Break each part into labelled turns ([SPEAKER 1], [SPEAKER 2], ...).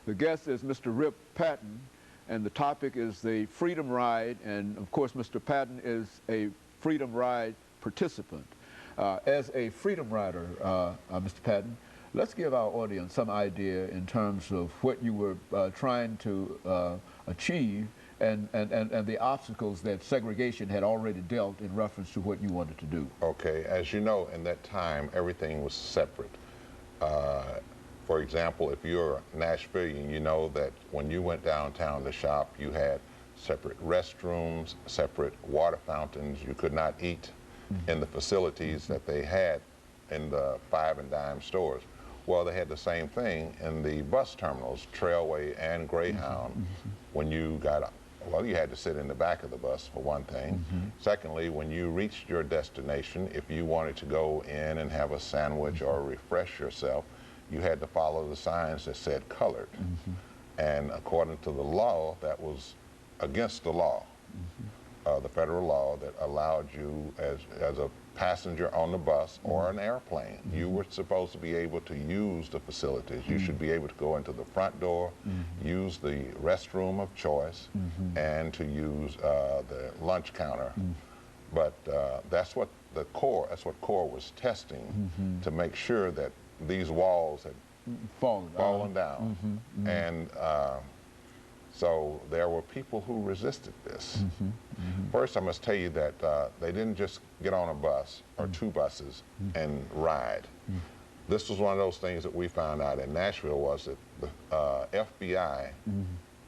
[SPEAKER 1] The guest is Mr. RPatton, and the topic is the Freedom Ride, and of course Mr. Patton is a Freedom Ride participant. As a Freedom Rider, Mr. Patton, let's give our audience some idea in terms of what you were trying to achieve and the obstacles that segregation had already dealt in reference to what you wanted to do.
[SPEAKER 2] Okay, as you know, in that time, everything was separate. For example, if you're a Nashvilleian, you know that when you went downtown to shop, you had separate restrooms, separate water fountains. You could not eat in the facilities that they had in the 5 and dime stores. Well, they had the same thing in the bus terminals, Trailway and Greyhound. When you got, well, you had to sit in the back of the bus for one thing. Secondly, when you reached your destination, if you wanted to go in and have a sandwich or refresh yourself, you had to follow the signs that said colored. And according to the law, that was against the law, the federal law that allowed you as a passenger on the bus or an airplane, you were supposed to be able to use the facilities. You should be able to go into the front door, use the restroom of choice, and to use the lunch counter. But that's what CORE was testing to make sure that these walls had fallen down. And so there were people who resisted this. First, I must tell you that they didn't just get on a bus or 2 buses and ride. This was one of those things that we found out in Nashville, was that the FBI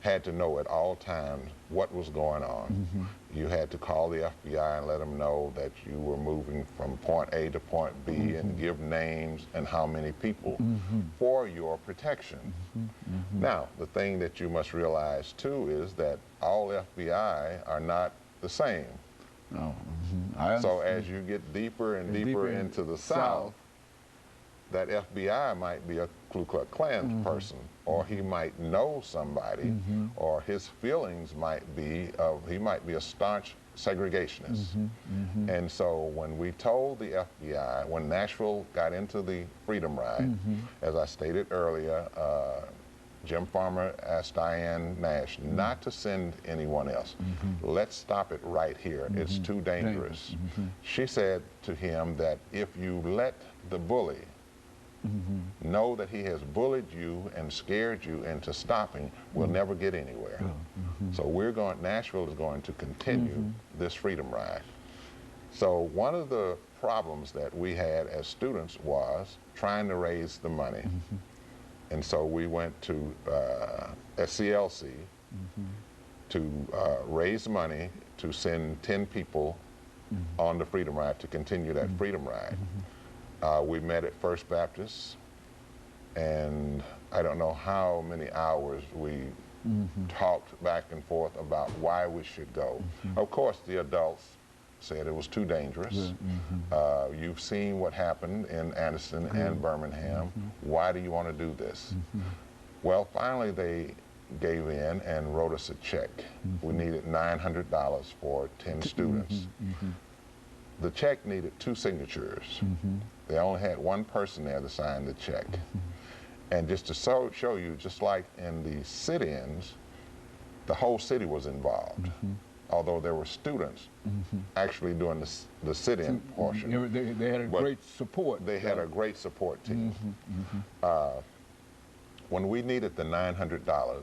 [SPEAKER 2] had to know at all times what was going on. You had to call the FBI and let them know that you were moving from point A to point B and give names and how many people for your protection. Now, the thing that you must realize too is that all FBI are not the same. So as you get deeper and deeper into the South, that FBI might be a Ku Klux Klan person, or he might know somebody, or his feelings might be he might be a staunch segregationist. And so when we told the FBI, when Nashville got into the Freedom Ride, as I stated earlier, Jim Farmer asked Diane Nash not to send anyone else. Let's stop it right here. It's too dangerous. She said to him that if you let the bully know that he has bullied you and scared you into stopping, we'll never get anywhere. So Nashville is going to continue this Freedom Ride. So one of the problems that we had as students was trying to raise the money. And so we went to SCLC to raise money to send 10 people on the Freedom Ride, to continue that Freedom Ride. We met at First Baptist, and I don't know how many hours we talked back and forth about why we should go. Of course, the adults said it was too dangerous. You've seen what happened in Anderson and Birmingham. Why do you want to do this? Well, finally they gave in and wrote us a check. We needed $900 for 10 students. The check needed 2 signatures. They only had 1 person there to sign the check. And just to show you, just like in the sit-ins, the whole city was involved. Although there were students actually doing the sit-in portion.
[SPEAKER 1] They had a great support.
[SPEAKER 2] They had a great support team. When we needed the $900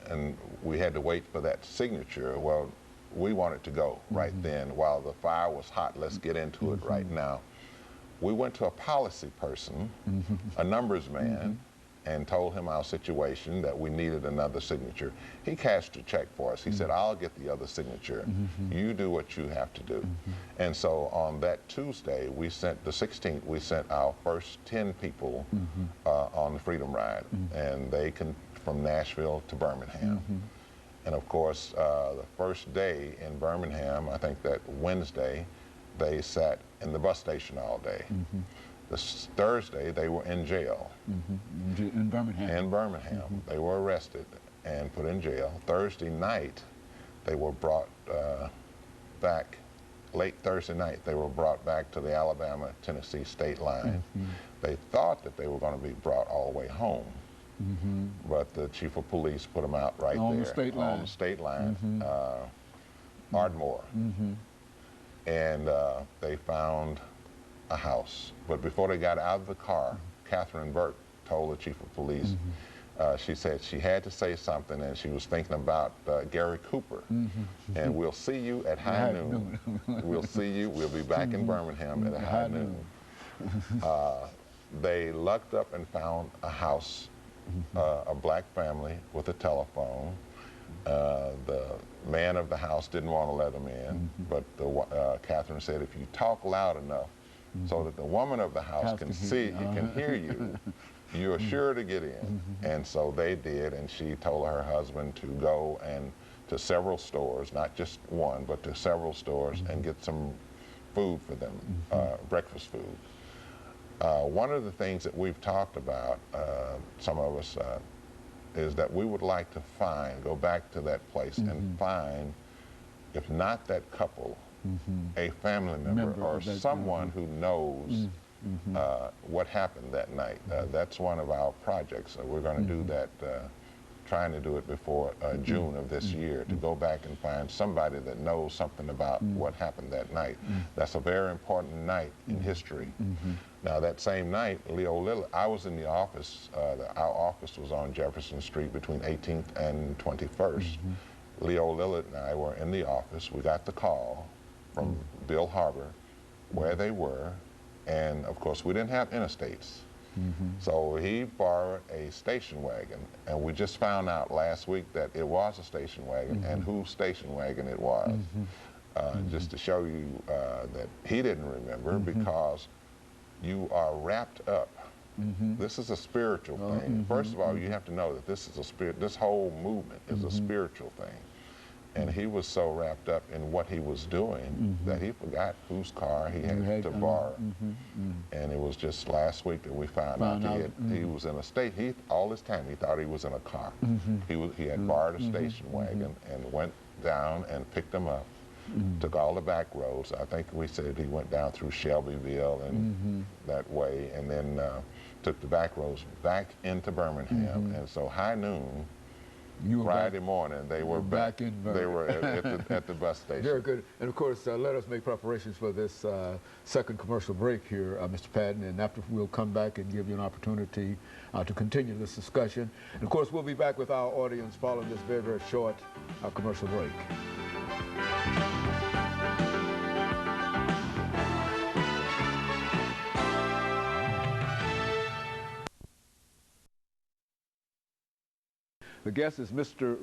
[SPEAKER 2] and we had to wait for that signature, well, we wanted to go right then. While the fire was hot, let's get into it right now. We went to a policy person, a numbers man, and told him our situation, that we needed another signature. He cashed a check for us. He said, I'll get the other signature. You do what you have to do. And so on that Tuesday, we sent, the 16th, we sent our first 10 people on the Freedom Ride. And they from Nashville to Birmingham. And of course, the first day in Birmingham, I think that Wednesday, they sat in the bus station all day. This Thursday, they were in jail.
[SPEAKER 1] In Birmingham?
[SPEAKER 2] In Birmingham. They were arrested and put in jail. Thursday night, they were brought back, late Thursday night, they were brought back to the Alabama-Tennessee state line. They thought that they were going to be brought all the way home. but the chief of police put them out right
[SPEAKER 1] on
[SPEAKER 2] there
[SPEAKER 1] the state line.
[SPEAKER 2] on the state line, Ardmore, and they found a house. But before they got out of the car, Catherine Burke told the chief of police, she said she had to say something, and she was thinking about Gary Cooper. And we'll see you at high noon. We'll see you. We'll be back in Birmingham at high noon. They lucked up and found a house, a black family with a telephone. The man of the house didn't want to let them in, but Catherine said, if you talk loud enough so that the woman of the house can hear you, you're sure to get in. And so they did, and she told her husband to go and to several stores, not just one, but to several stores, and get some food for them, breakfast food. One of the things that we've talked about, some of us, is that we would like to go back to that place and find, if not that couple, a family member or someone who knows what happened that night. That's one of our projects. We're going to do that, trying to do it before June of this year, to go back and find somebody that knows something about what happened that night. That's a very important night in history. Now, that same night, Leo Lillard, I was in the office. Our office was on Jefferson Street between 18th and 21st. Leo Lillard and I were in the office. We got the call from Bill Harbor where they were, and of course we didn't have interstates. So he borrowed a station wagon, and we just found out last week that it was a station wagon, and whose station wagon it was. Just to show you that he didn't remember, because you are wrapped up. This is a spiritual thing. First of all, you have to know that this is a spirit. This whole movement is a spiritual thing. And he was so wrapped up in what he was doing that he forgot whose car he had to borrow. And it was just last week that we found out he was in a state. All this time he thought he was in a car. He had borrowed a station wagon and went down and picked them up. Took all the back roads. I think we said he went down through Shelbyville and that way, and then took the back roads back into Birmingham. And so high noon, Friday morning, they were back in Birmingham. They were at the bus station.
[SPEAKER 1] Very good. And of course, let us make preparations for this second commercial break here, Mr. Patton, and after we'll come back and give you an opportunity to continue this discussion. And of course, we'll be back with our audience following this very, very short commercial break. The guest is Mr.